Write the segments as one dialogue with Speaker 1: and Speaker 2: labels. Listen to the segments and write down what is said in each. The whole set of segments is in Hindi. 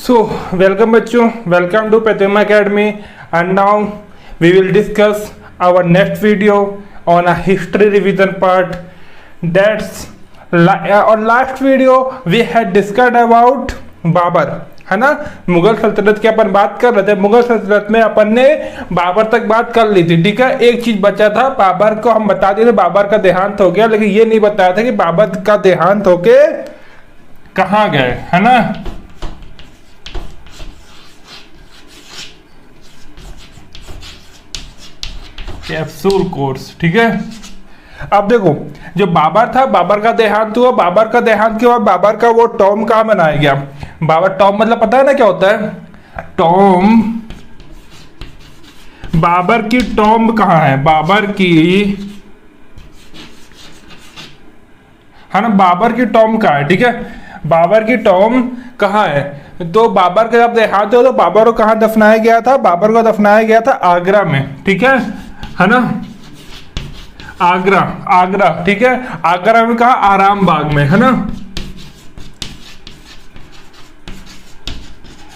Speaker 1: So, welcome बच्चों, welcome to Pratima Academy, and now we will discuss our next video on a history revision part. That's on last video we had discussed about Babar, है ना। मुगल सल्तनत की अपन बात कर रहे थे। मुगल सल्तनत में अपन ने बाबर तक बात कर ली थी, ठीक है। एक चीज बचा था, बाबर को हम बता दिए थे बाबर का देहांत हो गया, लेकिन ये नहीं बताया था कि बाबर का देहांत होके कहाँ गए, है ना। कैप्सूल कोर्स, ठीक है। अब देखो, जो बाबर था, बाबर का देहांत हुआ। बाबर का देहांत के बाद बाबर का वो टॉम कहाँ बनाया गया। बाबर टॉम मतलब पता है ना क्या होता है टॉम। बाबर की टॉम कहाँ है, बाबर की, है ना। बाबर की टॉम कहाँ है, ठीक है। बाबर की टॉम कहाँ है, तो बाबर का जब देहांत हो तो बाबर को कहाँ दफनाया गया था। बाबर को दफनाया गया था आगरा में, ठीक है ना। आगरा, आगरा, ठीक है। आगरा में कहा, आराम बाग में, है ना।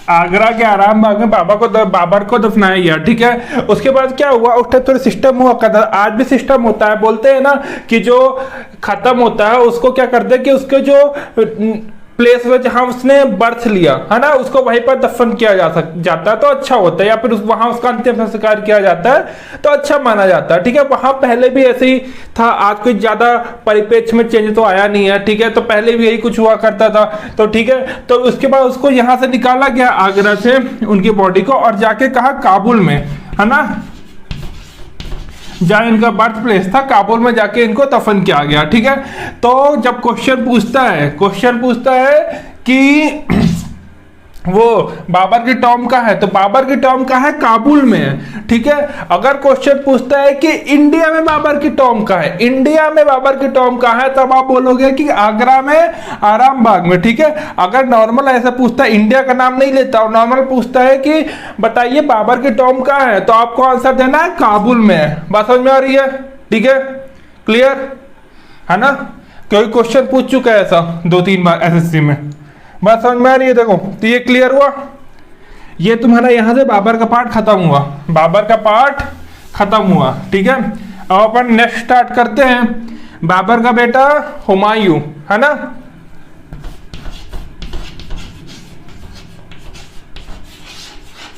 Speaker 1: आगरा के आराम बाग में बाबर को दफनाया गया, ठीक है। उसके बाद क्या हुआ, उस टाइम थोड़ा सिस्टम हुआ करता, आज भी सिस्टम होता है। बोलते हैं ना कि जो खत्म होता है उसको क्या करते हैं कि उसके जो प्लेस में जहां उसने बर्थ लिया, है ना, उसको वहीं पर दफन किया जाता है तो अच्छा होता है, या फिर वहां उसका अंतिम संस्कार किया जाता है तो अच्छा माना जाता है, ठीक है। वहां पहले भी ऐसे ही था, आज कोई ज्यादा परिप्रेक्ष्य में चेंज तो आया नहीं है, ठीक है। तो पहले भी यही कुछ हुआ करता था, तो ठीक है। तो उसके बाद उसको यहां से निकाला गया आगरा से उनकी बॉडी को, और जाके कहा काबुल में, है ना, जहां इनका बर्थ प्लेस था, काबुल में जाके इनको दफन किया गया, ठीक है। तो जब क्वेश्चन पूछता है कि वो बाबर की टॉम कहाँ है, तो बाबर की टॉम कहाँ है, काबुल में है, ठीक है। अगर क्वेश्चन पूछता है कि इंडिया में बाबर की टॉम कहाँ है, इंडिया में बाबर की टॉम कहाँ है, तब आप बोलोगे कि आगरा में आराम बाग में, ठीक है। अगर नॉर्मल ऐसा पूछता है, इंडिया का नाम नहीं लेता और नॉर्मल पूछता है कि बताइए बाबर की टॉम कहाँ है, तो आपको आंसर देना है काबुल में है। बात समझ में आ रही है, ठीक है, क्लियर है ना। क्योंकि क्वेश्चन पूछ चुका है ऐसा 2-3 बार एसएससी में। बात समझ में आ रही है, देखो तो ये क्लियर हुआ। ये तुम्हारा यहां से बाबर का पार्ट खत्म हुआ, बाबर का पार्ट खत्म हुआ, ठीक है। अब अपन नेक्स्ट स्टार्ट करते हैं। बाबर का बेटा हुमायूं, है ना।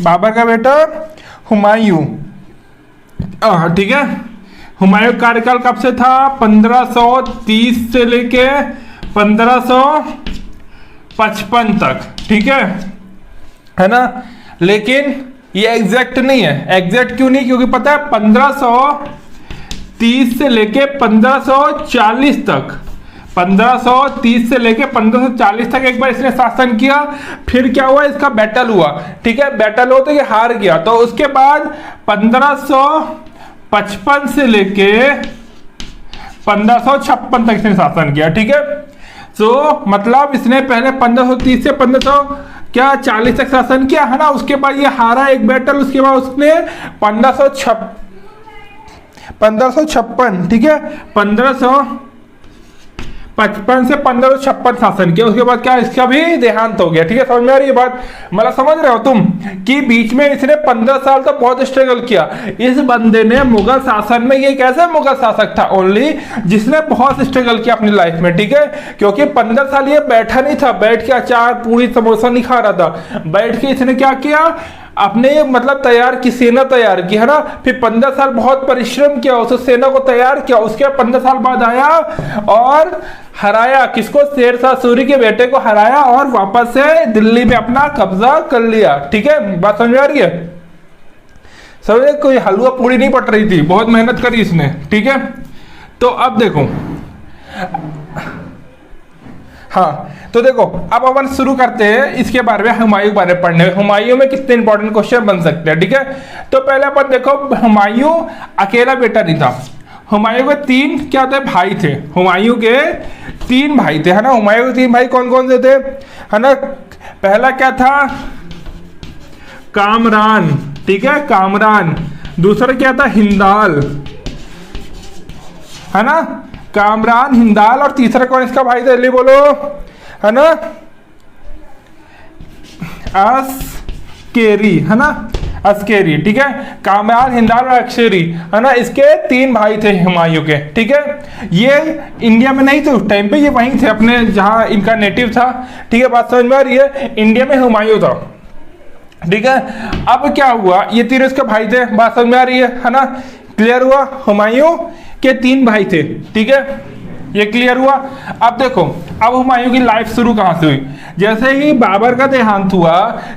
Speaker 1: बाबर का बेटा हुमायूं, ठीक है। हुमायूं कार्यकाल कब से था, 1530 से लेके 1555 तक, ठीक है ना। लेकिन ये एग्जैक्ट नहीं है। एग्जैक्ट क्यों नहीं, क्योंकि पता है 1530 से लेके 1540 तक, 1530 से लेके 1540 तक एक बार इसने शासन किया। फिर क्या हुआ, इसका बैटल हुआ, ठीक है। बैटल हो तो ये हार गया, तो उसके बाद 1555 से लेके 1556 तक इसने शासन किया, ठीक है। तो मतलब इसने पहले 1530 से 1540 तक शासन किया, है ना। उसके बाद ये हारा एक बैटल, उसके बाद उसने 1556, ठीक है, 1555 से 1556 शासन किया। उसके बाद क्या, इसका भी देहांत हो गया, ठीक है। समझ में आ रही है बात, मतलब समझ रहे हो तुम कि बीच में इसने 15 साल तक बहुत स्ट्रगल किया। इस बंदे ने मुगल शासन में, ये कैसे मुगल शासक था ओनली जिसने बहुत स्ट्रगल किया अपनी लाइफ में, ठीक है। क्योंकि 15 साल ये बैठा नहीं था, बैठ के अचार पूरी समोसा नहीं खा रहा था, बैठ के इसने क्या किया, अपने मतलब तैयार की, सेना तैयार की, है ना। फिर 15 साल बहुत परिश्रम किया, उस सेना को तैयार किया। उसके 15 साल बाद आया और हराया किसको, शेरशाह सूरी के बेटे को हराया और वापस से दिल्ली में अपना कब्जा कर लिया, ठीक है। बात समझ में आ रही है। समझे, कोई हलवा पूरी नहीं पट रही थी, बहुत मेहनत करी इसने, ठीक है। तो अब देखो, हाँ तो देखो अब अपन शुरू करते हैं इसके बारे में, हुमायूं के बारे में पढ़ने में। हुमायूं में कितने इंपॉर्टेंट क्वेश्चन बन सकते हैं, ठीक है। तो पहले अपन देखो, हुमायूं अकेला बेटा नहीं था। हुमायूं के 3 क्या थे, भाई थे। हुमायूं के 3 भाई थे, है ना। हुमायूं के 3 भाई कौन कौन से थे, है ना। पहला क्या था, कामरान, ठीक है, कामरान। दूसरा क्या था, हिंदाल, है ना। कामरान, हिंदाल, और तीसरा कौन इसका भाई था, जल्दी बोलो, है ना। अस्केरी, है ना, अस्केरी, ठीक है। कामरान, हिंदाल और अक्शेरी, है ना, इसके 3 भाई थे हुमायूं के, ठीक है। ये इंडिया में नहीं थे उस टाइम पे, ये वहीं थे अपने जहां इनका नेटिव था, ठीक है। बात समझ में आ रही है, इंडिया में हुमायूं था, ठीक है। अब क्या हुआ, ये तीनों इसके भाई थे, बात समझ में आ रही है ना, क्लियर हुआ। हुमायूं के 3 भाई थे, ठीक है, ये क्लियर हुआ। अब देखो, अब हुमायूं की लाइफ शुरू कहां से हुई, जैसे ही बाबर का देहांत हुआ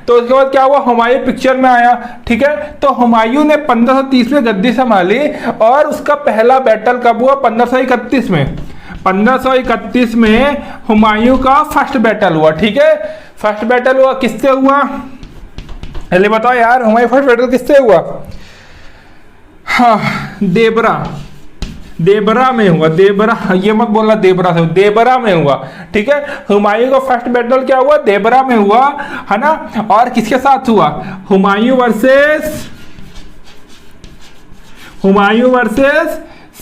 Speaker 1: तो उसके बाद क्या हुआ, हुमायूं पिक्चर में आया, ठीक है। तो हुमायूं ने 1530 में गद्दी संभाली और उसका पहला बैटल कब हुआ, 1531 में। 1531 में हुमायूं का फर्स्ट बैटल हुआ, ठीक है। फर्स्ट बैटल हुआ किससे हुआ, पहले बताओ यार, हुमायूं फर्स्ट बैटल किससे हुआ, हाँ, देबरा में हुआ, देबरा, ये मत बोलना देबरा से, देबरा में हुआ, ठीक है। हुमायूं का फर्स्ट बैटल क्या हुआ, देबरा में हुआ, है ना। और किसके साथ हुआ, हुमायूं वर्सेस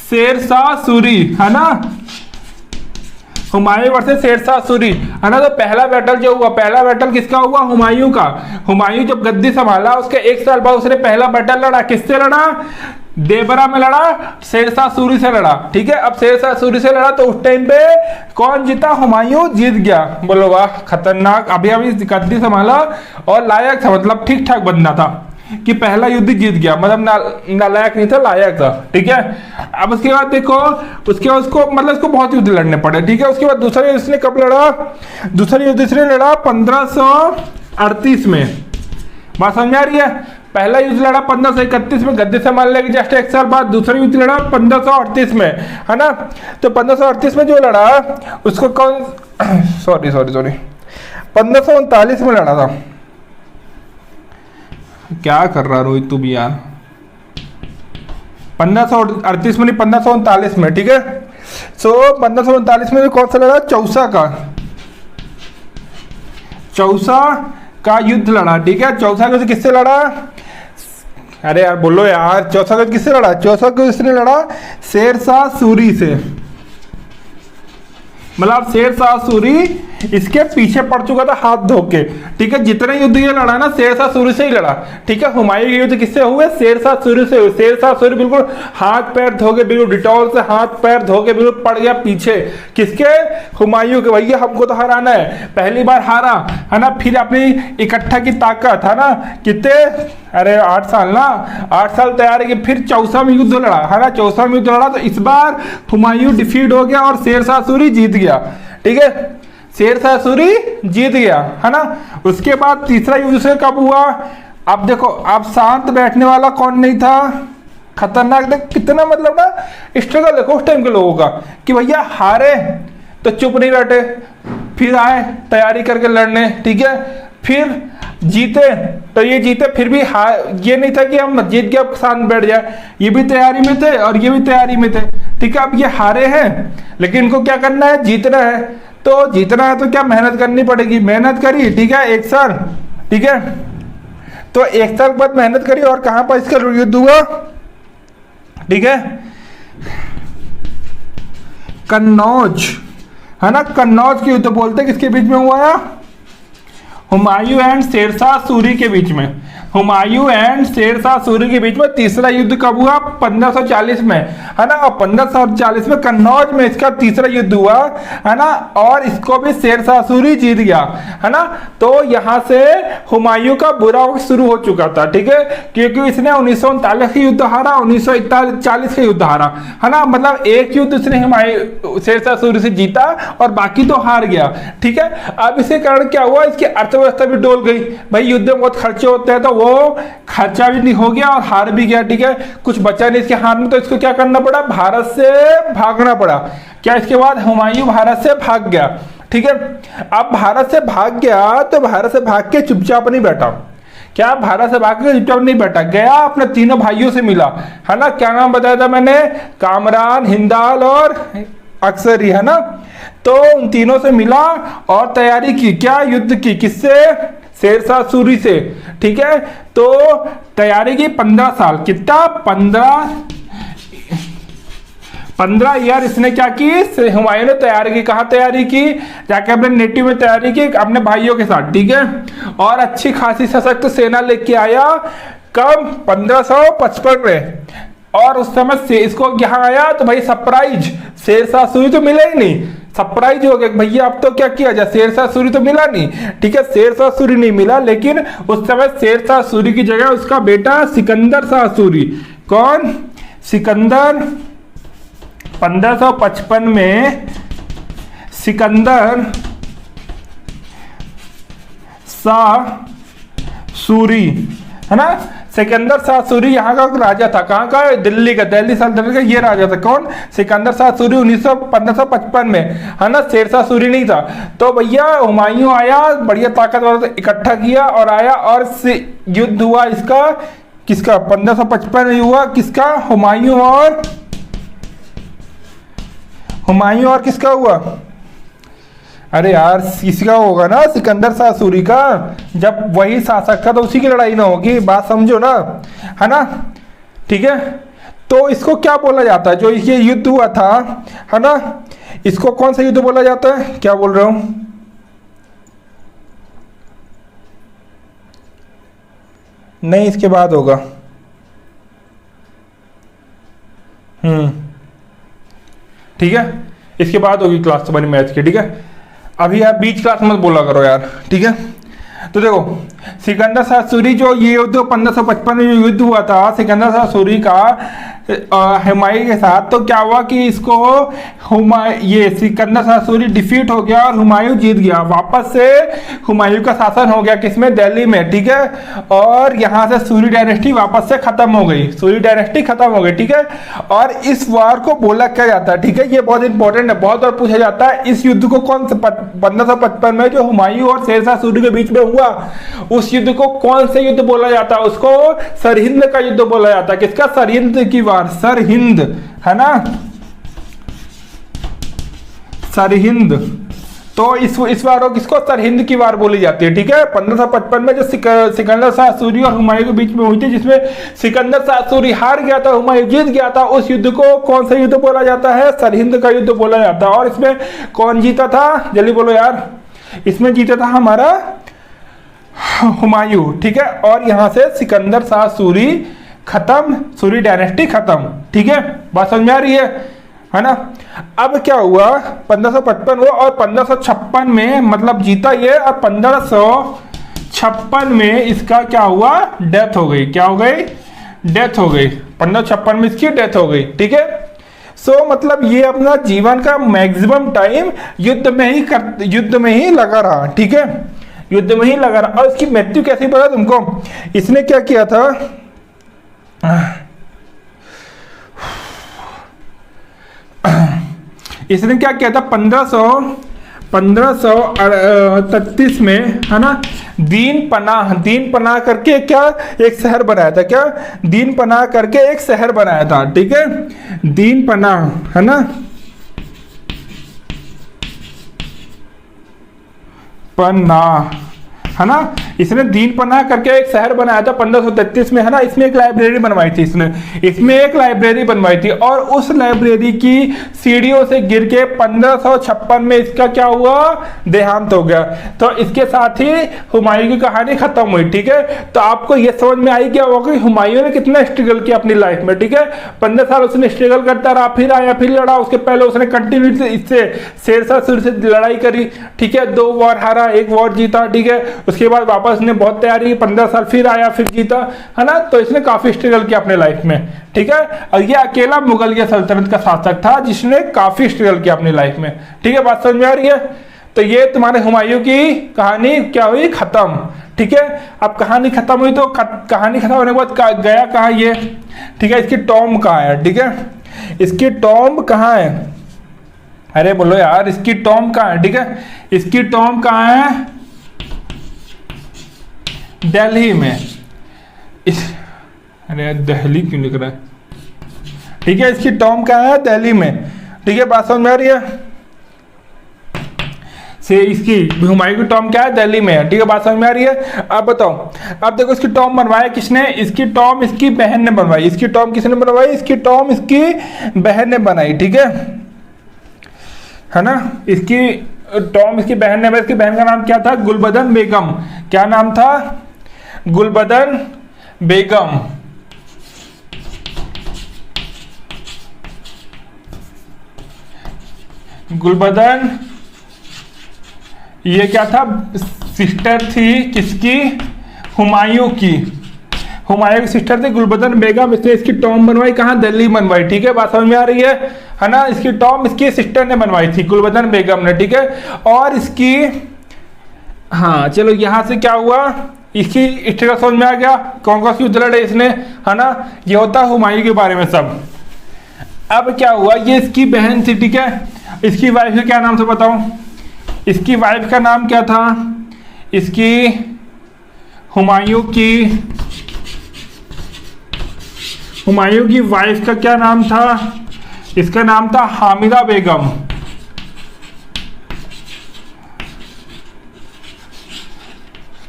Speaker 1: शेरशाह सूरी, है ना, हुमायूं वर्सेस शेरशाह सूरी, है ना। तो पहला बैटल जो हुआ, पहला बैटल किसका हुआ, हुमायूं का। हुमायूं जब गद्दी संभाला उसके 1 साल बाद उसने पहला बैटल लड़ा, किससे लड़ा, देबरा में लड़ा, शेरशाह सूरी से लड़ा, ठीक है। अब शेरशाह सूरी से लड़ा तो उस टाइम पे कौन जीता, हुमायूं जीत गया। बोलो वाह, खतरनाक, अभी गद्दी संभाला और लायक था, मतलब ठीक ठाक बंदा था कि पहला युद्ध जीत गया, मतलब नालायक नहीं था, लायक था, ठीक है। अब उसके बाद देखो, उसके बाद उसको मतलब उसको बहुत युद्ध लड़ने पड़े, ठीक है। उसके बाद दूसरा युद्ध इसने कब लड़ा, दूसरा युद्ध इसने लड़ा 1538 में, बात समझ आ रही है। पहला युद्ध लड़ा 1531 में गद्दी संभालने के जस्ट 1 साल बाद, दूसरा युद्ध लड़ा 1538 में, है ना। तो 1538 में जो लड़ा उसको कौन, सॉरी 1539 में लड़ा था। क्या कर रहा रोहित तू भी यार, 1538 में नहीं, 1539 में, ठीक है। सो 1539 में कौन सा लड़ा, चौसा का युद्ध लड़ा, ठीक है। चौसा का किससे लड़ा, अरे यार बोलो यार, चौसा का किससे लड़ा, चौसा को इसने लड़ा शेरशाह सूरी से, मतलब शेरशाह सूरी इसके पीछे पड़ चुका था हाथ धो के, ठीक है। जितने युद्ध ये लड़ा ना शेरशाह सूरी से ही लड़ा, ठीक है। हुमायूं के युद्ध किससे हुए, शेरशाह सूरी से हुए। शेरशाह सूरी बिल्कुल हाथ पैर धो के, बिल्कुल डिटॉल से हाथ पैर धो के बिल्कुल पड़ गया पीछे, किसके, हुमायूं के। भैया हमको तो हराना है, पहली बार हारा, है ना। फिर अपनी इकट्ठा की ताकत, है ना, कितने, अरे 8 साल ना, 8 साल तैयार है कि फिर 14वां में युद्ध लड़ा, है ना। 14वां में युद्ध लड़ा तो इस बार हुमायूं डिफीट हो गया और शेरशाह सूरी जीत गया, ठीक है। शेरशाह सूरी जीत गया, है ना। उसके बाद तीसरा युद्ध से कब हुआ, अब देखो, अब शांत बैठने वाला कौन नहीं था, खतरनाक। देख कितना मतलब ना स्ट्रगल देखो उस टाइम के लोगों का, कि भैया हारे तो चुप नहीं बैठे, फिर आए तैयारी करके लड़ने, ठीक है। फिर जीते तो ये जीते, फिर भी ये नहीं था कि हम जीत गए अब शांत बैठ जाए, ये भी तैयारी में थे और ये भी तैयारी में थे, ठीक है। अब ये हारे हैं लेकिन इनको क्या करना है, जीतना है। तो जीतना है तो क्या मेहनत करनी पड़ेगी, मेहनत करी, ठीक है, 1 साल, ठीक है। तो 1 साल बाद मेहनत करी और कहां पर इसका युद्ध हुआ, ठीक है, कन्नौज, है ना। कन्नौज के युद्ध बोलते किसके बीच में हुआ है, हुमायूं एंड शेरशाह सूरी के बीच में, हुमायूं एंड शेरशाह सूरी के बीच में तीसरा युद्ध कब हुआ, 1540 में, है ना। और 1540 में कन्नौज में इसका तीसरा युद्ध हुआ, है ना। और इसको भी शेरशाह सूरी जीत गया, है ना। तो यहां से हुमायूं का बुरा वक्त शुरू हो चुका था, ठीक है, क्योंकि इसने 1939 का युद्ध हारा, 1940 का युद्ध हारा, है ना। मतलब एक युद्ध इसने हुमायूं शेरशाह सूरी से जीता और बाकी तो हार गया, ठीक है। अब इसके कारण क्या हुआ, इसकी अर्थव्यवस्था भी डोल गई, भाई युद्ध में बहुत खर्चे होते हैं, तो वो खर्चा भी नहीं हो गया और हार भी गया, ठीक है। कुछ बचा नहीं इसके हाथ में, तो इसको क्या करना पड़ा, भारत से भागना पड़ा। क्या इसके बाद हुमायूं भारत से भाग गया, ठीक है। अब भारत से भाग गया तो भारत से भाग के चुपचाप नहीं बैठा, क्या भारत से भाग के चुपचाप नहीं बैठा, गया अपने तीनों भाइयों से मिला, है ना। क्या नाम बताया था मैंने, कामरान, हिंदाल और अक्सरी, है ना। तो उन तीनों से मिला और तैयारी की, क्या युद्ध की, किससे, शेरशाह सूरी से, ठीक है। तो तैयारी की 15 साल, कितना, 15 ईयर इसने क्या की, हुमायूं ने तैयारी की। कहाँ तैयारी की, जाके अपने नेटिव में तैयारी की अपने भाइयों के साथ, ठीक है। और अच्छी खासी सशक्त सेना लेके आया, कब, 1555 में। और उस समय से इसको यहाँ आया तो भाई सरप्राइज, शेरशाह सूरी तो मिला ही नहीं, सरप्राइज हो गया भैया अब तो क्या किया जाए, शेरशाह सूरी तो मिला नहीं, ठीक है। शेरशाह सूरी नहीं मिला, लेकिन उस समय शेरशाह सूरी की जगह उसका बेटा सिकंदर शाह सूरी, कौन, सिकंदर, 1555 में सिकंदर शाह सूरी, है ना। सिकंदर शाह सूरी यहाँ का राजा था, कहाँ का, दिल्ली का, दिल्ली सल्तनत का ये राजा था, कौन, सिकंदर शाह सूरी 1555 में, है ना। शेरशाह सूरी नहीं था। तो भैया हुमायूं आया, बढ़िया ताकतवर इकट्ठा किया और आया, और युद्ध हुआ इसका, किसका, 1555 में हुआ, किसका, हुमायूं और किसका हुआ, अरे यार किसका होगा ना, सिकंदर शाह सूरी का। जब वही शासक था तो उसी की लड़ाई ना होगी, बात समझो ना, है ना, ठीक है। तो इसको क्या बोला जाता है, जो ये युद्ध हुआ था, है ना, इसको कौन सा युद्ध बोला जाता है, क्या बोल रहा हूं, नहीं इसके बाद होगा, ठीक है, इसके बाद होगी क्लास तुम्हारी मैथ की, ठीक है। अभी आप बीच क्लास मत बोला करो यार, ठीक है। तो देखो सिकंदर शाह सूरी, जो ये युद्ध 1555 में जो युद्ध हुआ था सिकंदर शाह सूरी का हुमायूं के साथ, तो क्या हुआ कि इसको ये सिकंदर शाह सूरी डिफीट हो गया और हुमायूं जीत गया। वापस से हुमायूं का शासन हो गया, किसमें, दिल्ली में, ठीक है। और यहाँ से सूरी डायनेस्टी वापस से खत्म हो गई, सूरी डायनेस्टी खत्म हो गई, ठीक है। और इस वार को बोला क्या जाता है, ठीक है, ये बहुत इंपॉर्टेंट है, बहुत बार पूछा जाता है। इस युद्ध को कौन से 1555 में जो हुमायूं और शेरशाह सूरी के बीच में हुआ, उस युद्ध को कौन से युद्ध बोला जाता है, उसको सरहिंद का युद्ध बोला जाता है। किसका, सरहिंद की वार, सरहिंद, है ना, सरहिंद। तो इस वार किसको, सरहिंद की वार बोली जाती है, ठीक है। 1555 में जो सिकंदर शाह सूरी और हुमायूं के बीच में हुई थी, जिसमें सिकंदर शाह सूरी हार गया था, हुमायूं जीत गया था, उस युद्ध को कौन सा युद्ध बोला जाता है, सरहिंद का युद्ध बोला जाता है। और इसमें कौन जीता था, जल्दी बोलो यार, इसमें जीता था हमारा हुमायूं, ठीक है। और यहां से सिकंदर शाह सूरी खत्म, सूरी डायनेस्टी खत्म, ठीक है, बात समझ में आ रही है ना। अब क्या हुआ, 1555 हुआ और 1556 में मतलब जीता ये, और 1556 में इसका क्या हुआ, डेथ हो गई, क्या हो गई, डेथ हो गई, 1556 में इसकी डेथ हो गई, ठीक है। सो मतलब ये अपना जीवन का मैक्सिमम टाइम युद्ध में ही लगा रहा, ठीक है, युद्ध में ही लगा रहा। और इसकी मृत्यु कैसे पता तुमको, इसने क्या किया था, इसने क्या किया था, 1533 में, है ना, दीन पनाह करके क्या एक शहर बनाया था, क्या, दीन पनाह करके एक शहर बनाया था, ठीक है, दीन पनाह, है ना, पनाह, है ना। इसने दीन पनाह करके एक शहर बनाया था 1533 में, है ना। इसमें एक लाइब्रेरी बनवाई थी इसमें एक लाइब्रेरी बनवाई थी, और उस लाइब्रेरी की सीढ़ियों से गिर के 1556 में इसका क्या हुआ, देहांत हो गया। तो इसके साथ ही हुमायूं की कहानी खत्म हुई, ठीक है। तो आपको यह समझ में आई क्या होगा कि हुमायूं ने कितना स्ट्रगल किया अपनी लाइफ में, ठीक है। 15 साल उसने स्ट्रगल करता रहा, फिर आया, फिर लड़ा। उसके पहले उसने कंटिन्यू इससे शेरशाह सूरी से लड़ाई करी, ठीक है, 2 वॉर हारा, 1 वॉर जीता, ठीक है। उसके बाद वापस ने बहुत तैयारी, 15 साल फिर आया, फिर जीता, है ना। तो इसने काफी स्ट्रगल किया अपने लाइफ में, ठीक है। और ये अकेला मुगलिया सल्तनत का शासक था जिसने काफी स्ट्रगल किया अपनी लाइफ में, ठीक है, बात समझ में आ रही है। तो ये तुम्हारे हुमायूं की कहानी क्या हुई, खत्म, ठीक है। अब कहानी खत्म हुई तो कहानी खत्म होने के बाद गया कहाँ ये, ठीक है। इसकी टॉम्ब कहाँ है, ठीक है, इसकी टॉम्ब कहाँ है, अरे बोलो यार, इसकी टॉम्ब कहाँ है, ठीक है, इसकी टॉम्ब कहाँ है, दिल्ली में। अरे दिल्ली क्यों लिख रहा है, ठीक है, इसकी टॉम्ब कहाँ है, दिल्ली में, ठीक है, बात समझ में आ रही है। से इसकी हुमायूं की टॉम क्या है, दिल्ली में है। ठीक है, बात समझ में आ रही है। अब बताओ, अब देखो इसकी टॉम बनवाया किसने, इसकी टॉम इसकी बहन ने बनवाई। इसकी टॉम किसने बनवाई, इसकी टॉम इसकी बहन ने बनाई। ठीक है ना, इसकी टॉम इसकी बहन ने, इसकी बहन का नाम क्या था, गुलबदन बेगम। क्या नाम था, गुलबदन बेगम। गुलबदन ये क्या था, सिस्टर थी किसकी, हुमायूं की। हुमायूं की सिस्टर थी गुलबदन बेगम, इसने इसकी टॉम बनवाई कहाँ, दिल्ली बनवाई। ठीक है, बात समझ में आ रही है ना। इसकी टॉम इसकी सिस्टर ने बनवाई थी, गुलबदन बेगम ने। ठीक है, और इसकी, हाँ चलो यहाँ से क्या हुआ, इसकी हिस्ट्री का समझ में आ गया, कौन कौन सी युद्ध लड़े इसने, है ना। ये होता है हुमायूं के बारे में सब। अब क्या हुआ, ये इसकी बहन थी। ठीक है, इसकी वाइफ का क्या नाम था बताओ, इसकी वाइफ का नाम क्या था, इसकी हुमायूं की वाइफ का क्या नाम था, इसका नाम था हामिदा बेगम।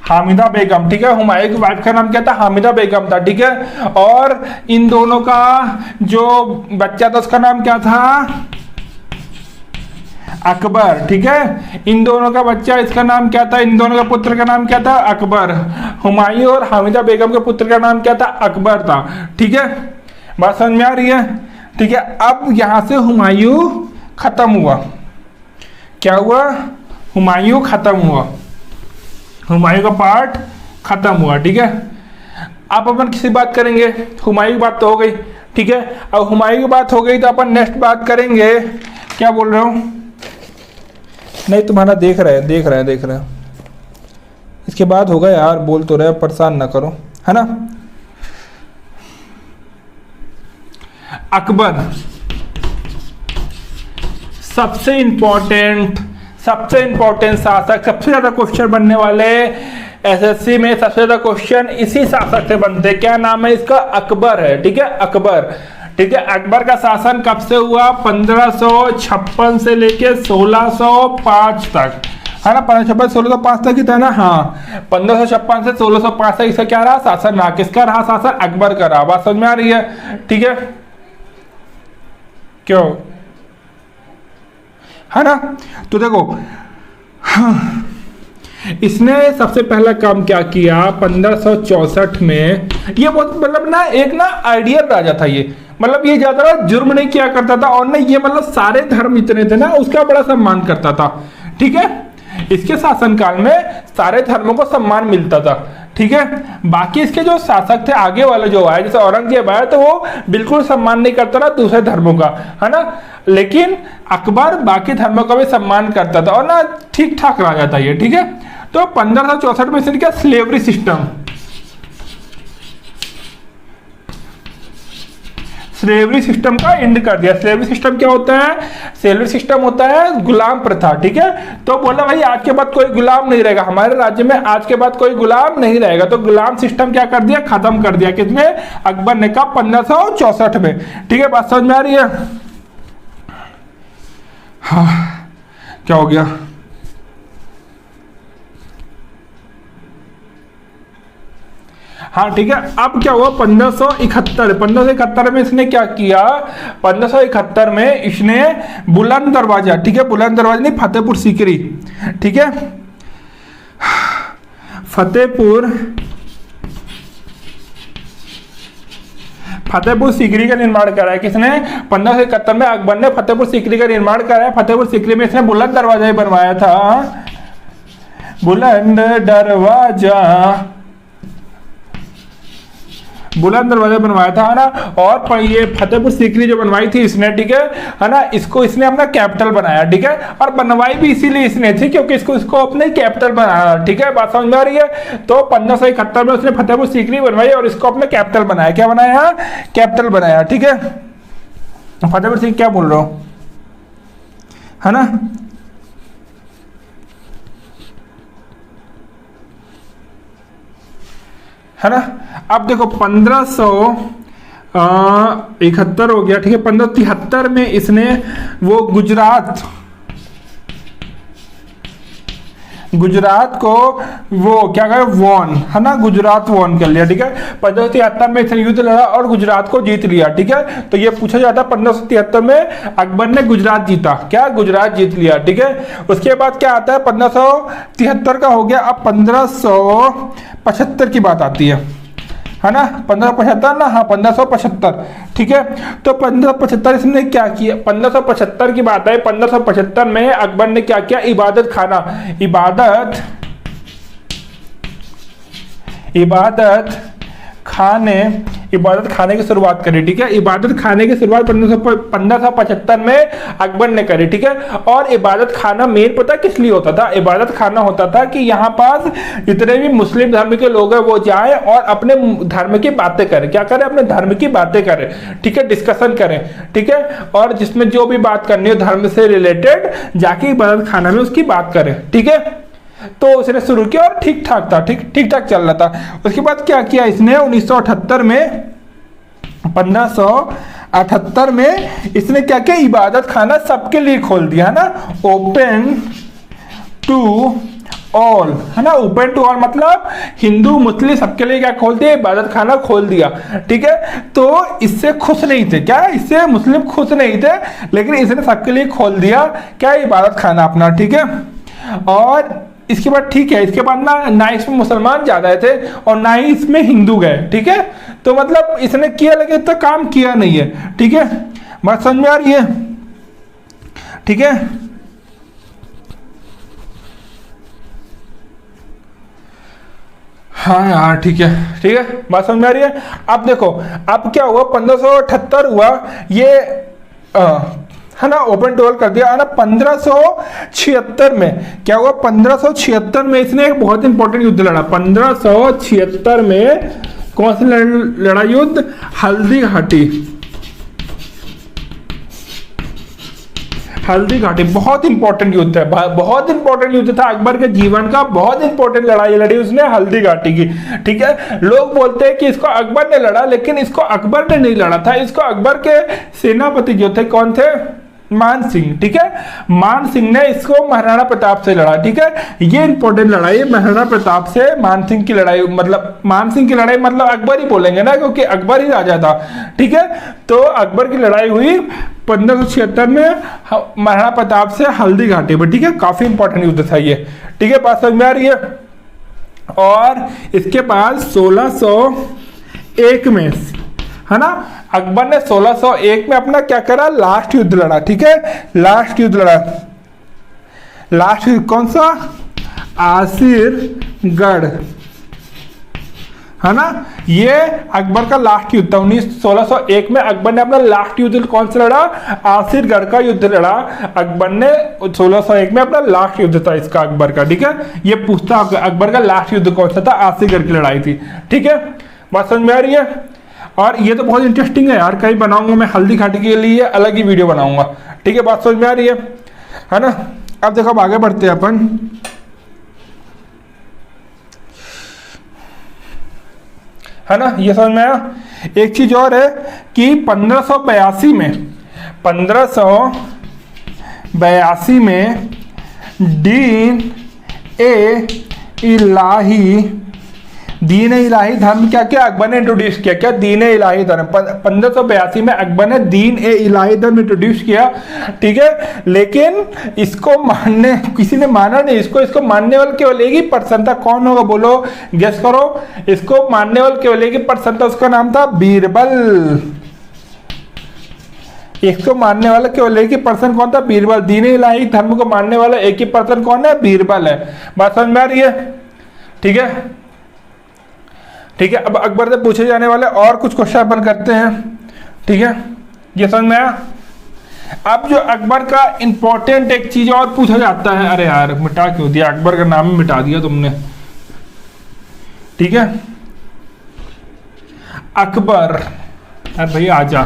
Speaker 1: हामिदा बेगम। ठीक है, हुमायूं की वाइफ का नाम क्या था, हामिदा बेगम था। ठीक है, और इन दोनों का जो बच्चा था उसका नाम क्या था, अकबर। ठीक है, इन दोनों का बच्चा, इसका नाम क्या था, इन दोनों का पुत्र का नाम क्या था, अकबर। हुमायूं और हामिदा बेगम के पुत्र का नाम क्या था, अकबर था। ठीक है, बात समझ में आ रही है। ठीक है, अब यहां से हुमायूं खत्म हुआ। क्या हुआ, हुमायूं खत्म हुआ, हुमायूं का पार्ट खत्म हुआ। ठीक है, अब अपन किसी बात करेंगे, हुमायूं की बात तो हो गई। ठीक है, अब हुमायूं की बात हो गई तो अपन नेक्स्ट बात करेंगे, क्या बोल रहे हो, नहीं तुम्हारा देख रहे हैं। इसके बाद होगा यार, बोल तो रहे, परेशान ना करो, है ना। अकबर सबसे इंपॉर्टेंट शासक, सबसे ज्यादा क्वेश्चन बनने वाले एसएससी में, सबसे ज्यादा क्वेश्चन इसी शासक से बनते हैं। क्या नाम है इसका, अकबर है। ठीक है, अकबर। ठीक है, अकबर का शासन कब से हुआ, 1556 से लेके 1605 तक, है ना। 1556 1605 तक ही था ना, हाँ 1556 से 1605 तक इसका क्या रहा, शासन रहा। किसका रहा शासन, अकबर का रहा। बात समझ में आ रही है। ठीक है, क्यों, है ना। तो देखो, हाँ, इसने सबसे पहला काम क्या किया 1564 में, ये बहुत मतलब ना एक ना आइडियल राजा था ये, मतलब ये ज्यादा जुर्म नहीं किया करता था, और ना ये मतलब सारे धर्म जितने थे ना उसका बड़ा सम्मान करता था। ठीक है, इसके शासनकाल में सारे धर्मों को सम्मान मिलता था। ठीक है, बाकी इसके जो शासक थे आगे वाले जो आए, जैसे औरंगजेब आया तो वो बिल्कुल सम्मान नहीं करता था दूसरे धर्मों का, है ना। लेकिन अकबर बाकी धर्मों का भी सम्मान करता था, और ना ठीक ठाक राजा था ये। ठीक है, तो 1564 में इसने क्या, स्लेवरी सिस्टम, स्लेवरी सिस्टम का एंड कर दिया। स्लेवरी सिस्टम क्या होता है, स्लेवरी सिस्टम होता है गुलाम प्रथा। ठीक है, तो बोला भाई आज के बाद कोई गुलाम नहीं रहेगा हमारे राज्य में, आज के बाद कोई गुलाम नहीं रहेगा। तो गुलाम सिस्टम क्या कर दिया, खत्म कर दिया। किसने, अकबर ने कहा 1564 में। ठीक है, बात समझ में आ रही है। हाँ, क्या हो गया, हाँ ठीक है। अब क्या हुआ 1571 में इसने क्या किया, 1571 में इसने बुलंद दरवाजा, ठीक है बुलंद दरवाजा नहीं, फतेहपुर सीकरी, ठीक है फतेहपुर सीकरी का निर्माण कराया। किसने, 1571 में अकबर ने फतेहपुर सीकरी का निर्माण कराया। फतेहपुर सीकरी में इसने बुलंद दरवाजा ही बनवाया था, बुलंद दरवाजा बनवाया था, है ना। और ये फतेहपुर सीकरी जो बनवाई थी इसने, ठीक है ना, इसको इसने अपना कैपिटल बनाया, ठीक है। और बनवाई भी इसीलिए इसने थी क्योंकि इसको अपने कैपिटल बनाया, ठीक है, बात समझ में आ रही है। तो 1571 में उसने फतेहपुर सीकरी बनवाई और इसको अपने कैपिटल बनाया। क्या बनाया, कैपिटल बनाया, ठीक है। फतेहपुर सीकरी क्या बोल रहा हूं, है ना। है ना। अब देखो 1571 हो गया, ठीक है। 1573 में इसने वो गुजरात गुजरात को वो क्या करे वॉन, है ना, गुजरात वॉन कर लिया, ठीक है। 1573 में इसने युद्ध लड़ा और गुजरात को जीत लिया, ठीक है। तो ये पूछा जाता है 1573 में अकबर ने गुजरात जीता, क्या गुजरात जीत लिया, ठीक है। उसके बाद क्या आता है 1573 का हो गया, अब 1575 की बात आती है ना, 1575 ना, हाँ 1575, ठीक है। तो 1575 इसने क्या किया, 1575 की बात है, 1575 में अकबर ने क्या किया, इबादत खाने की शुरुआत करी, ठीक है। इबादत खाने की शुरुआत 1575 में अकबर ने करी, ठीक है। और इबादत खाना मेन पता किस लिए होता था, इबादत खाना होता था कि यहाँ पास जितने भी मुस्लिम धर्म के लोग हैं वो जाएं और अपने धर्म की बातें करें, क्या करें, अपने धर्म की बातें करें, ठीक है, डिस्कशन करें, ठीक है। और जिसमें जो भी बात करनी हो धर्म से रिलेटेड जाके इबादत खाना में उसकी बात करें, ठीक है। तो उसने शुरू किया और ठीक ठाक था, ठीक ठाक चल रहा था। उसके बाद क्या किया इसने 1978 में, 1578 में इसने क्या किया, इबादत खाना सबके लिए खोल दिया, है ना, ओपन टू ऑल, है ना, ओपन टू ऑल मतलब हिंदू मुस्लिम सबके लिए क्या खोल दिया, इबादत खाना खोल दिया, ठीक है। तो इससे खुश नहीं थे, क्या इससे मुस्लिम खुश नहीं थे, लेकिन इसने सबके लिए खोल दिया क्या, इबादत खाना अपना, ठीक है। और इसके बाद ठीक है, इसके बाद ना इसमें मुसलमान ज्यादा थे और ना ही इसमें हिंदू गए, ठीक है। तो मतलब इसने किया लेकिन इतना काम किया नहीं है, ठीक है। बात समझ में आ रही है, ठीक है। हाँ यार ठीक है, ठीक है, बात समझ में आ रही है। अब देखो अब क्या हुआ, 1578 हुआ ये है ना, ओपन टू ऑल कर दिया, है ना। 1576 में क्या हुआ, 1576 में इसने एक बहुत इंपॉर्टेंट युद्ध लड़ा। 1576 में कौन सी लड़ा युद्ध, हल्दी घाटी, बहुत इंपॉर्टेंट युद्ध है, बहुत इंपॉर्टेंट युद्ध था अकबर के जीवन का, बहुत इंपॉर्टेंट लड़ाई लड़ी उसने हल्दी घाटी की, ठीक है। लोग बोलते हैं कि इसको अकबर ने लड़ा, लेकिन इसको अकबर ने नहीं लड़ा था, इसको अकबर के सेनापति जो थे कौन थे, मान सिंह, ठीक है। मान सिंह ने इसको महाराणा प्रताप से लड़ा, ठीक है। ये इंपॉर्टेंट लड़ाई महाराणा प्रताप से मान सिंह की लड़ाई, मतलब मान सिंह की लड़ाई मतलब अकबर ही बोलेंगे ना, क्योंकि अकबर ही राजा था, ठीक है। तो अकबर की लड़ाई हुई 1576 में महाराणा प्रताप से हल्दी घाटी पर, ठीक है। काफी इंपॉर्टेंट युद्ध था ये, ठीक है, बात समझ में आ रही है। और इसके बाद 1601 में, है ना, अकबर ने 1601 में अपना क्या करा, लास्ट युद्ध लड़ा, ठीक है। लास्ट युद्ध कौन सा, आसिरगढ़, है ना। ये अकबर का लास्ट युद्ध था। 1601 में अकबर ने अपना लास्ट युद्ध कौन सा लड़ा, आसिरगढ़ का युद्ध लड़ा अकबर ने 1601 में, अपना लास्ट युद्ध था इसका अकबर का, ठीक है। ये पूछता अकबर का लास्ट युद्ध कौन सा था, आसिरगढ़ की लड़ाई थी, ठीक है। बात समझ में आ रही है। और ये तो बहुत इंटरेस्टिंग है यार, कहीं बनाऊंगा मैं हल्दी घाटी के लिए अलग ही वीडियो बनाऊंगा, ठीक है। बात समझ में आ रही है ना। अब देखो अब आगे बढ़ते हैं अपन, है ना, ये समझ में आया। एक चीज और है कि 1582 में दीन इलाही धर्म क्या क्या अकबर ने इंट्रोड्यूस किया, क्या दीन इलाही धर्म 1582 में अकबर ने दीन इलाही धर्म इंट्रोड्यूस किया, ठीक है। लेकिन इसको मानने किसी ने माना नहीं, इसको मानने वाले केवल एक ही पर्सन था, कौन होगा बोलो, गेस करो। इसको मानने वाले केवल एक ही पर्सन था, उसका नाम था बीरबल। इसको मानने वाला केवल एक ही पर्सन कौन था, बीरबल। दीन इलाही धर्म को मानने वाला एक ही पर्सन कौन है, बीरबल है। बात समझ में आ रही है, ठीक है, ठीक है। अब अकबर से पूछे जाने वाले और कुछ क्वेश्चन अपन करते हैं, ठीक है, ये समझ में आया। अब जो अकबर का इंपॉर्टेंट एक चीज और पूछा जाता है, अरे यार मिटा क्यों दिया, अकबर का नाम ही मिटा दिया तुमने, ठीक है। अकबर, अरे भाई आजा,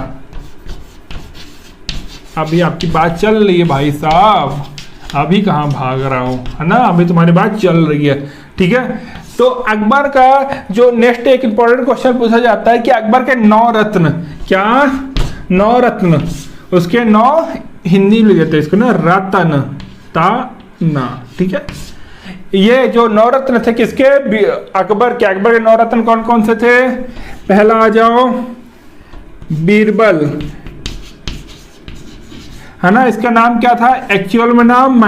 Speaker 1: अभी आपकी बात चल रही है भाई साहब, अभी कहाँ भाग रहा हूं, है ना, अभी तुम्हारी बात चल रही है, ठीक है। तो अकबर का जो नेक्स्ट एक इंपॉर्टेंट क्वेश्चन पूछा जाता है कि अकबर के 9 रत्न, क्या 9 रत्न, उसके 9 हिंदी में देते हैं इसको ना, रतन ता ना, ठीक है। ये जो नवरत्न थे किसके, अकबर के। अकबर के नवरत्न कौन कौन से थे? पहला आ जाओ बीरबल, है ना। इसका नाम क्या था एक्चुअल में? नाम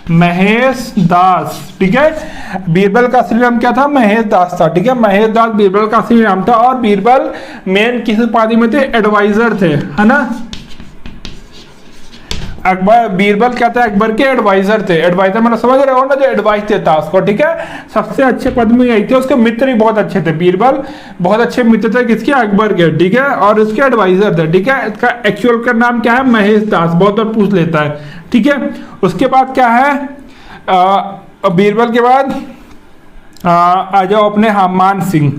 Speaker 1: महेश दास, ठीक है। बीरबल का असली नाम क्या था? महेश दास था, ठीक है। महेश दास बीरबल का असली नाम था। और बीरबल मेन किस उपाधि में थे? एडवाइजर थे, है ना। अकबर, बीरबल क्या था? अकबर के एडवाइजर थे। एडवाइजर मतलब समझ रहे हो ना, जो एडवाइस देता उसको, ठीक है। सबसे अच्छे पद में यही थे। उसके मित्र भी बहुत अच्छे थे। बीरबल बहुत अच्छे मित्र थे किसके? अकबर के, ठीक है। और उसके एडवाइजर थे, ठीक है। इसका एक्चुअल का नाम क्या है? महेश दास। बहुत बार पूछ लेता है, ठीक है। उसके बाद क्या है? बीरबल के बाद आ जाओ अपने, हाँ, मान सिंह।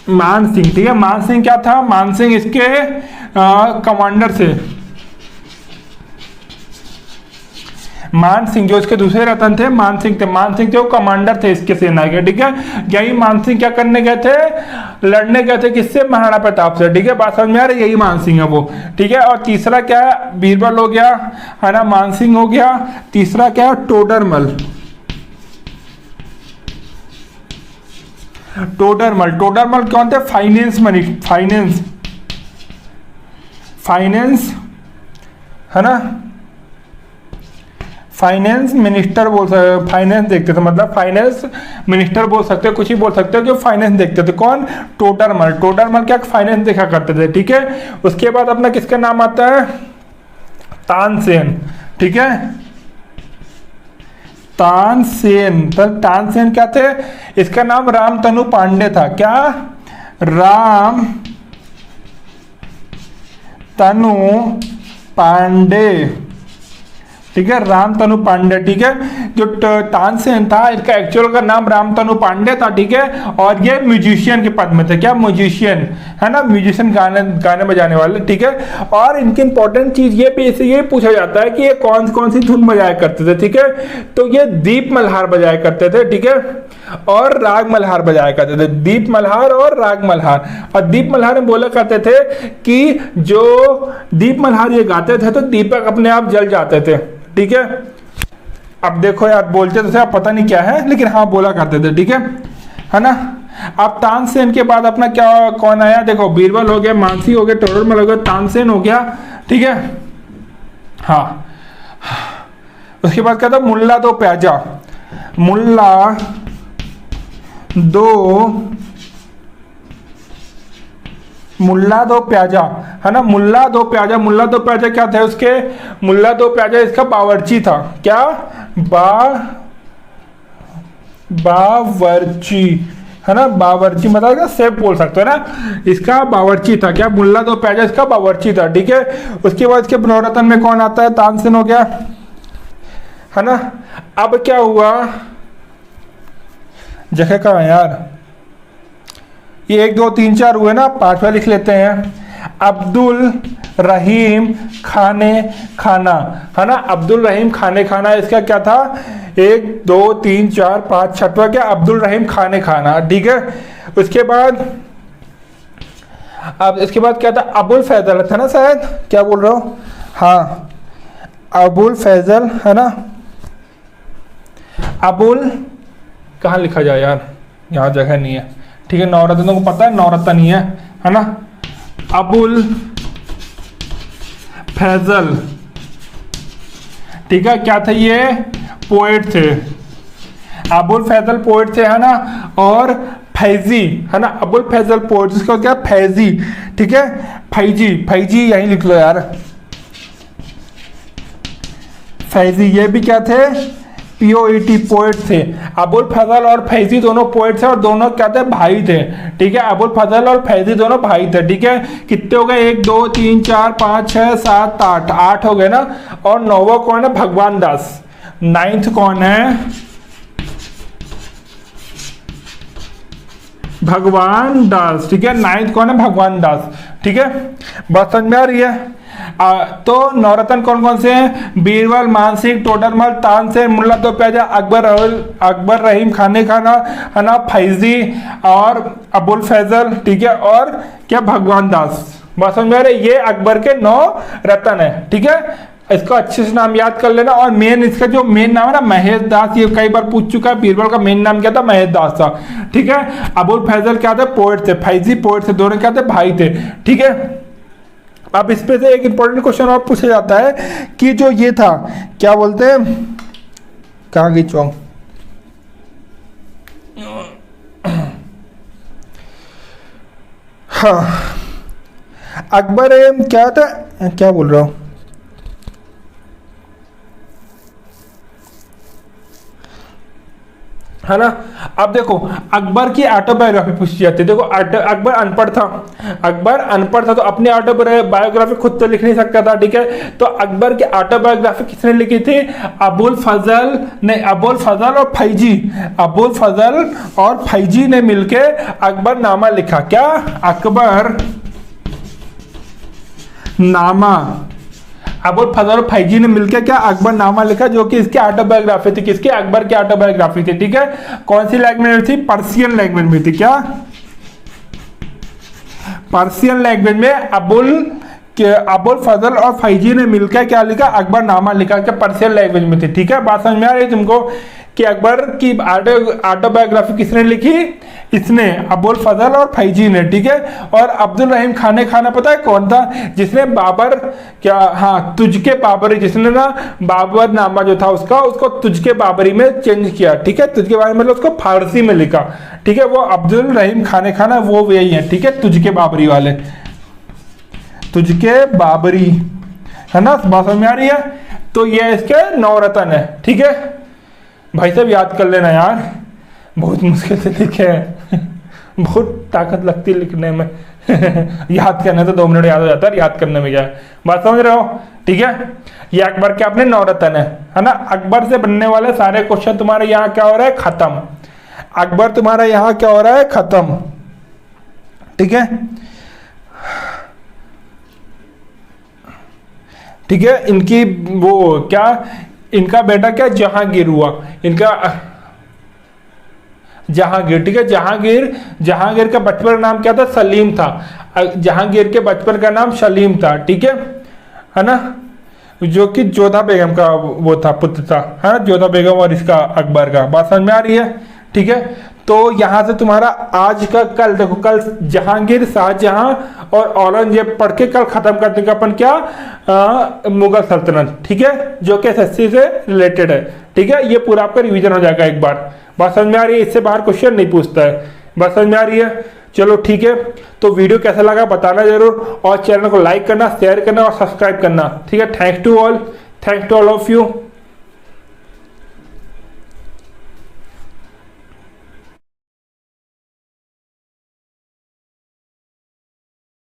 Speaker 1: मान सिंह, ठीक है। मान सिंह क्या था? मान सिंह इसके कमांडर थे। मान सिंह जो इसके दूसरे रतन थे, मान सिंह थे। मान सिंह थे वो कमांडर थे इसके सेना के, ठीक है। यही मान सिंह क्या करने गए थे? लड़ने गए थे किससे? महाराणा प्रताप से, ठीक है। बात समझ में आ रही है? यही मान सिंह है वो, ठीक है। और तीसरा क्या है? बीरबल हो गया, है ना। मान सिंह हो गया। तीसरा क्या है? टोडरमल। टोडरमल, टोडरमल कौन थे? फाइनेंस, है ना। फाइनेंस मिनिस्टर बोल सकते, फाइनेंस देखते थे, मतलब फाइनेंस मिनिस्टर बोल सकते हो, कुछ ही बोल सकते हो, जो फाइनेंस देखते थे। कौन? टोडरमल। टोडरमल क्या फाइनेंस देखा करते थे, ठीक है। उसके बाद अपना किसका नाम आता है? तानसेन, ठीक है। तानसेन, तो तानसेन क्या थे? इसका नाम रामतनु पांडे था। क्या? राम तनु पांडे, ठीक है। रामतनु पांडे, ठीक है। जो तानसेन था इसका एक्चुअल का नाम रामतनु पांडे था, ठीक है। और ये म्यूजिशियन के पद में थे। क्या? म्यूजिशियन, है ना। म्यूजिशियन, गाने बजाने वाले, ठीक है। और इनकी इंपॉर्टेंट चीज ये भी इससे ये पूछा जाता है कि ये कौन कौन सी धुन बजाया करते थे, ठीक है। तो ये दीप मल्हार बजाया करते थे, ठीक है। और राग मल्हार बजाया करते थे। दीप मल्हार और राग मल्हार। और दीप मल्हार में बोला करते थे कि जो दीप मल्हार ये गाते थे तो दीपक अपने आप जल जाते थे, ठीक है। अब देखो यार, बोलते तो थे, अब पता नहीं क्या है, लेकिन हाँ बोला करते थे, ठीक है ना। अब तानसेन के बाद अपना क्या कौन आया? देखो, बीरबल हो गया, मानसी हो गया, टोडरमल हो गया, तानसेन हो गया, ठीक है। हाँ, उसके बाद क्या था? मुल्ला दो प्याजा। मुल्ला दो प्याजा, है ना। मुल्ला दो प्याजा। मुल्ला दो प्याजा क्या थे उसके? मुल्ला दो प्याजा इसका बावर्ची था। क्या? बावर्ची, है ना। बावर्ची मतलब सेफ बोल सकते हो ना, इसका बावर्ची था। क्या? मुल्ला दो प्याजा इसका बावर्ची था, ठीक है। उसके बाद इसके नवरत्न में कौन आता है? तानसेन हो गया, है ना। अब क्या हुआ? जगह कहाँ है यार? ये 1 2 3 4 हुए ना, 5वां लिख लेते हैं। अब्दुल रहीम खाने खाना, है ना। अब्दुल रहीम खाने खाना इसका क्या था? 1 2 3 4 5 6वां क्या? अब्दुल रहीम खाने खाना, ठीक है। उसके बाद अब इसके बाद क्या था? अबुल फैजल था ना शायद, क्या बोल रहा हूँ? हाँ, अबुल फैजल, है ना। अबुल कहाँ लिखा जाए यार, यहाँ जगह नहीं है, ठीक है। नवरत्नों को पता है, नवरत्न नहीं है ना। अबुल फैजल, ठीक है। क्या थे ये? पोएट थे। अबुल फैजल पोएट थे, है ना। और फैजी, है ना। अबुल फैजल पोएट, जिसका क्या? फैजी, ठीक है। फैजी यहीं लिख लो यार। फैजी, ये भी क्या थे? POET पोएट थे। अबुल फजल और फैजी दोनों पोएट थे और दोनों क्या थे? भाई थे, ठीक है। अबुल फजल और फैजी दोनों भाई थे, ठीक है। कितने हो गए? 1 2 3 4 5 6 7 8 हो गए ना। और 9वां कौन है? भगवान दास। 9th कौन है? भगवान दास, ठीक है। 9th कौन है? भगवान दास, ठीक है। बात समझ में आ रही है? तो नवरत्न कौन कौन से हैं? बीरबल, मानसिंह, टोडरमल, तानसेन, मुल्ला दो प्याजा, अकबर रहीम खाने खाना, है ना, फैजी और अबुल फैजल, ठीक है। और क्या? भगवान दास। बात समझ में आ रही है? ये अकबर के 9 रत्न है, ठीक है। इसका अच्छे से नाम याद कर लेना। और मेन इसका जो मेन नाम है ना महेश दास, ये कई बार पूछ चुका है। बीरबल का मेन नाम क्या था? महेश दास था, ठीक है। अबुल फैजल क्या थे? पोएट थे। फैजी पोएट थे, दोनों क्या थे? भाई थे, ठीक है। अब इस पे से एक इंपॉर्टेंट क्वेश्चन और पूछा जाता है कि जो ये था क्या बोलते हैं, कहाँ गई चौंक, हाँ अकबर क्या था, क्या बोल रहा हूँ, है ना। अब देखो अकबर की ऑटोबायोग्राफी पूछी जाती है। देखो अकबर अनपढ़ था, अकबर अनपढ़ था तो अपनी ऑटोबायोग्राफी खुद तो लिख नहीं सकता था, ठीक है। तो अकबर की ऑटोबायोग्राफी किसने लिखी थी? अबुल फजल ने, अबुल फजल और फैजी, अबुल फजल और फैजी ने मिलके अकबरनामा लिखा। क्या? अकबर नामा। अबुल फजल और फैजी ने मिलकर क्या? अकबरनामा लिखा, जो कि इसकी ऑटोबायोग्राफी थी। किसकी? अकबर की ऑटोबायोग्राफी थी, ठीक है। कौन सी लैंग्वेज में थी? पर्शियन लैंग्वेज में थी। क्या? पर्शियन लैंग्वेज में अबुल फजल और फैजी ने मिलकर क्या लिखा? अकबरनामा लिखा, क्या पर्शियन लैंग्वेज में थी, ठीक है। बात समझ में आ रही है तुमको कि अकबर की ऑटोबायोग्राफी किसने लिखी? इसने, अबुल फजल और फैजी ने, ठीक है। और अब्दुल रहीम खाने खाना पता है कौन था? जिसने बाबर क्या, हाँ तुझके बाबरी, जिसने ना बाबर नामा जो था उसको तुझके बाबरी में चेंज किया, ठीक है। तुझके बाबरी मतलब उसको फारसी में लिखा, ठीक है। वो अब्दुल रहीम खाने खाना वो यही है, ठीक है। तुझके बाबरी वाले, तुझके बाबरी, है ना। बात समझ में आ रही है? तो ये इसके 9 रत्न है, ठीक है। भाई साहब याद कर लेना यार, बहुत मुश्किल से लिखे हैं बहुत ताकत लगती है लिखने में याद करने तो 2 मिनट याद हो जाता है, याद करने में क्या है। बात समझ रहे हो? ठीक है। ये अकबर के अपने 9 रत्न है ना। अकबर से बनने वाले सारे क्वेश्चन तुम्हारे यहाँ क्या हो रहा है? खत्म। अकबर तुम्हारा यहाँ क्या हो रहा है? खत्म, ठीक है। ठीक है। इनकी वो क्या, इनका बेटा क्या? जहांगीर हुआ, इनका जहांगीर, ठीक है। जहांगीर का बचपन का नाम क्या था? सलीम था। जहांगीर के बचपन का नाम सलीम था, ठीक है ना। जो कि जोधा बेगम का वो था, पुत्र था, है ना। जोधा बेगम और इसका अकबर का। बात समझ में आ रही है? ठीक है। तो यहां से तुम्हारा आज का कल देखो, कल जहांगीर, शाहजहां और औरंगजेब पढ़ के कल खत्म कर देंगे अपन क्या? मुगल सल्तनत, ठीक है, जो कि एसएससी से रिलेटेड है, ठीक है। ये पूरा आपका रिवीजन हो जाएगा एक बार। बात समझ में आ रही है? इससे बाहर क्वेश्चन नहीं पूछता है। बात समझ में आ रही है? चलो ठीक है। तो वीडियो कैसा लगा बताना जरूर, और चैनल को लाइक करना, शेयर करना और सब्सक्राइब करना, ठीक है। Thanks to all of you.